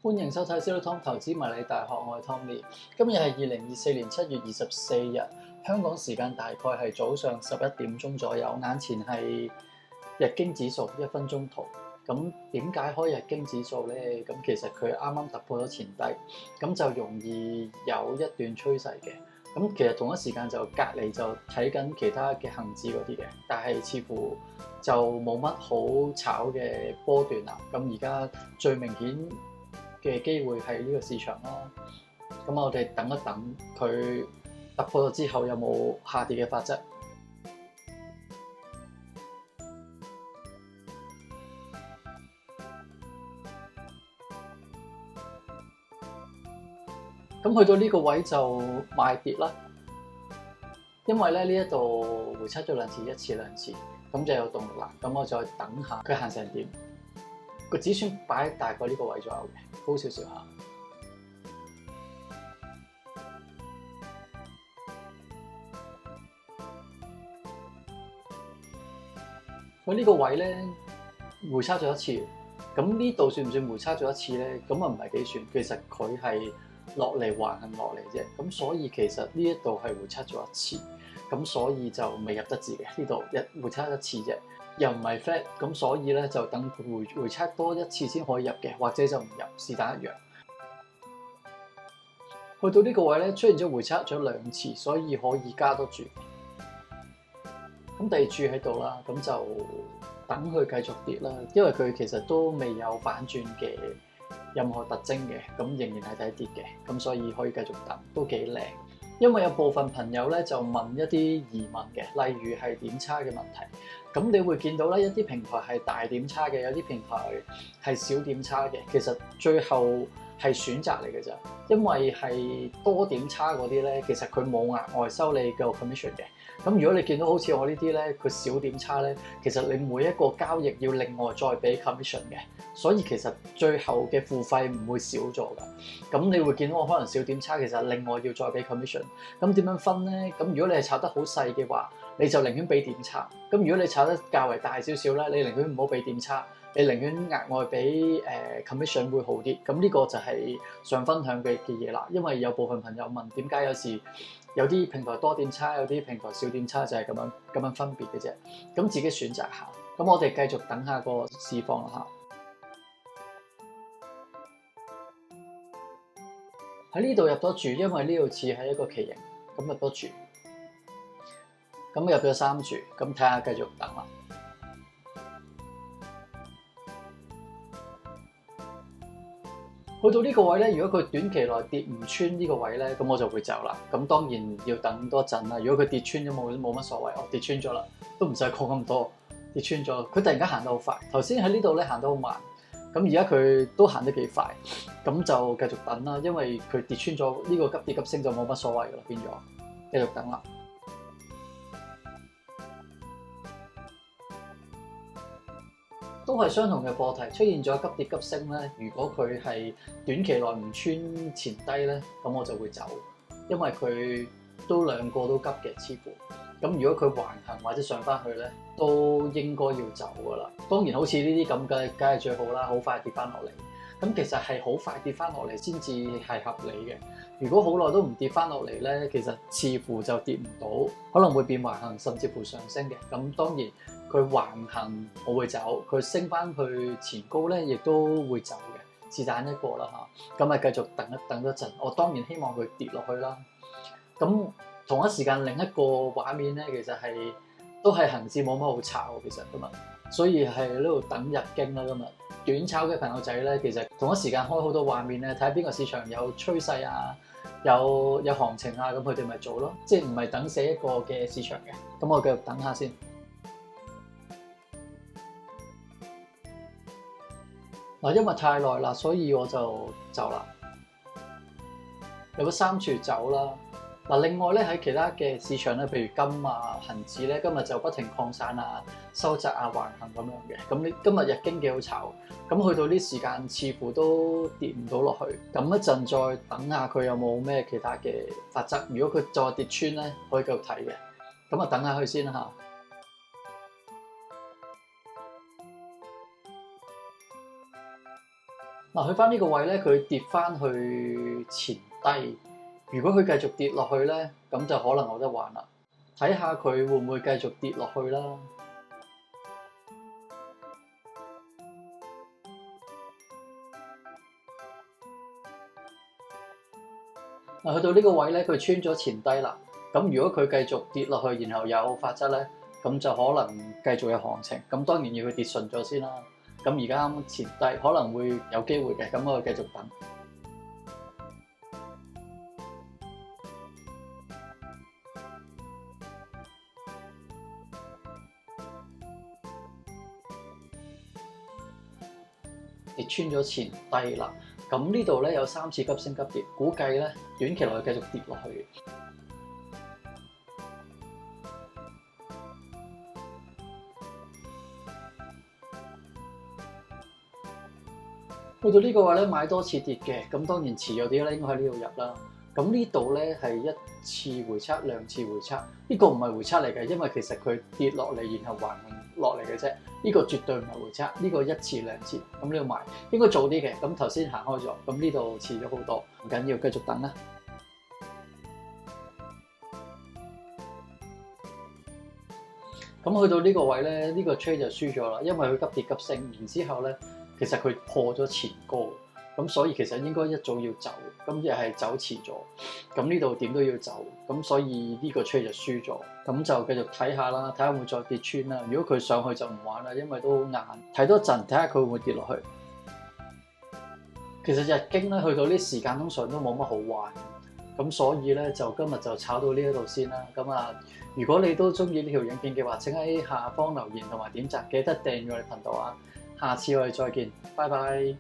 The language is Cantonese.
歡迎收睇《Zero Tom 投資迷你大學》，我係 Tommy。今日係2024年7月24日，香港時間大概係早上11點鐘左右。眼前係日經指數1分鐘圖。咁點解開日經指數呢？咁其實佢啱啱突破咗前低，咁就容易有一段趨勢嘅。咁其實同一時間就隔離就睇緊其他嘅恒指嗰啲嘅，但係似乎就冇乜好炒嘅波段啦。咁而家最明顯嘅機會係呢個市場啦。咁我哋等一等佢突破咗之後有冇下跌嘅法則。咁去到呢個位就賣跌啦，因為咧呢一度回測咗兩次，一次兩次，咁就有動力啦。咁我再等下佢行成點，個止損擺喺大概呢個位左右嘅，高少少下。佢呢個位咧回測咗一次，咁呢度算唔算回測咗一次咧？咁啊唔係幾算，其實佢係落嚟橫行落嚟啫，咁所以其實呢一度係回測咗一次，咁所以就未入得字嘅，呢度回測一次啫，又唔係 flat，咁所以咧就等佢回測多一次先可以入嘅，或者就唔入，是但一樣。去到呢個位咧出現咗回測咗兩次，所以可以加多注。咁第二注喺度啦，咁就等佢繼續跌啦，因為佢其實都未有反轉嘅任何特徵嘅，咁仍然係睇跌嘅，咁所以可以繼續等，都幾靚。因為有部分朋友咧就問一啲疑問嘅，例如係點差嘅問題。咁你會見到咧，一啲平台係大點差嘅，有啲平台係小點差嘅。其實最後係選擇嚟嘅咋，因為係多點差嗰啲咧，其實佢冇額外收你個 commission 嘅。咁如果你見到好似我呢啲咧，佢小點差咧，其實你每一個交易要另外再俾 commission 嘅，所以其實最後嘅付費唔會少咗㗎。咁你會見到我可能小點差，其實另外要再俾 commission。咁點樣分咧？咁如果你係炒得好細嘅話，你就寧願俾點差。咁如果你炒得較為大少少咧，你寧願唔好俾點差，你寧願額外俾commission 會好啲。咁呢個就係想分享嘅嘢啦。因為有部分朋友問點解有時有啲平台多點差，有啲平台少點差，就係咁樣分別嘅啫。咁自己選擇下。咁我哋繼續等下個市況啦嚇。喺呢度入多注，因為呢度似係一個旗形，咁入多注。咁入咗3注，咁睇下繼續等啦。去到呢個位咧，如果佢短期內跌唔穿呢個位咧，咁我就會走啦。咁當然要等多陣啦。如果佢跌穿咗冇乜所謂，跌穿咗啦，都唔使講咁多。跌穿咗，佢突然間行得好快。頭先喺呢度咧行得好慢，咁而家佢都行得幾快，咁就繼續等啦。因為佢跌穿咗呢個急跌急升就冇乜所謂噶啦，變咗繼續等啦。都係相同嘅課題，出現咗急跌急升咧。如果佢係短期內唔穿前低咧，咁我就會走，因為佢都兩個都急嘅似乎。咁如果佢橫行或者上翻去咧，都應該要走噶啦。當然好似呢啲咁嘅，梗係最好啦，好快跌翻落嚟。咁其實係好快跌翻落嚟先至係合理嘅。如果好耐都唔跌翻落嚟咧，其實似乎就跌唔到，可能會變橫行，甚至乎上升嘅。咁當然佢橫行我會走，佢升翻去前高咧，亦都會走嘅，是但一個啦嚇。咁咪繼續等一陣。我當然希望佢跌落去啦。咁同一時間另一個畫面咧，其實都係恆指冇乜好炒其實今日，所以係喺呢度等日經啦今日。短炒嘅朋友仔咧，其實同一時間開好多畫面咧，睇下邊個市場有趨勢啊，有行情啊，咁佢哋咪做咯，即係唔係等死一個嘅市場嘅。咁我繼續等下先。嗱，因為太耐啦，所以我就走啦。有個3處走啦。嗱，另外咧喺其他嘅市場咧，譬如金啊、恆指咧，今日就不停擴散啊、收窄啊、橫行咁樣嘅。咁你今日日經幾好炒，咁去到呢時間似乎都跌唔到落去。咁一陣再等下佢有冇咩其他嘅法則。如果佢再跌穿咧，可以繼續睇嘅。咁啊，等下佢先啦嚇。嗱，去翻呢個位咧，佢跌翻去前低。如果佢繼續跌落去咧，咁就可能有得玩啦。睇下佢會唔會繼續跌落去啦。嗱，去到呢個位咧，佢穿咗前低啦。咁如果佢繼續跌落去，然後有法則咧，咁就可能繼續有行情。咁當然要佢跌順咗先啦。咁而家啱前低可能會有機會嘅，咁我繼續等。跌穿咗前低啦，咁呢度咧有3次急升急跌，估計咧短期內繼續跌落去。去到呢個位咧買多次跌嘅，咁當然遲咗啲咧，應該喺呢度入啦。咁呢度咧係1次回測、2次回測，呢個唔係回測嚟嘅，因為其實佢跌落嚟然後橫落嚟嘅啫。呢個絕對唔係回測，呢個1次2次，咁呢度買應該早啲嘅。咁頭先行開咗，咁呢度遲咗好多，唔緊要，繼續等啦。咁去到呢個位咧，呢個 trade 就輸咗啦，因為佢急跌急升，然之後咧其實佢破咗前高。咁所以其實應該一早要走，咁又係走遲咗，咁呢度點都要走，咁所以呢個 trade 就輸咗，咁就繼續睇下啦，睇下會唔會再跌穿啦。如果佢上去就唔玩啦，因為都好硬，睇多陣睇下佢會唔會跌落去。其實日經咧去到呢時間通常都冇乜好玩，咁所以咧就今日就炒到呢一度先啦。咁啊，如果你都中意呢條影片嘅話，請喺下方留言同埋點讚，記得訂閱我哋頻道啊！下次我哋再見，拜拜。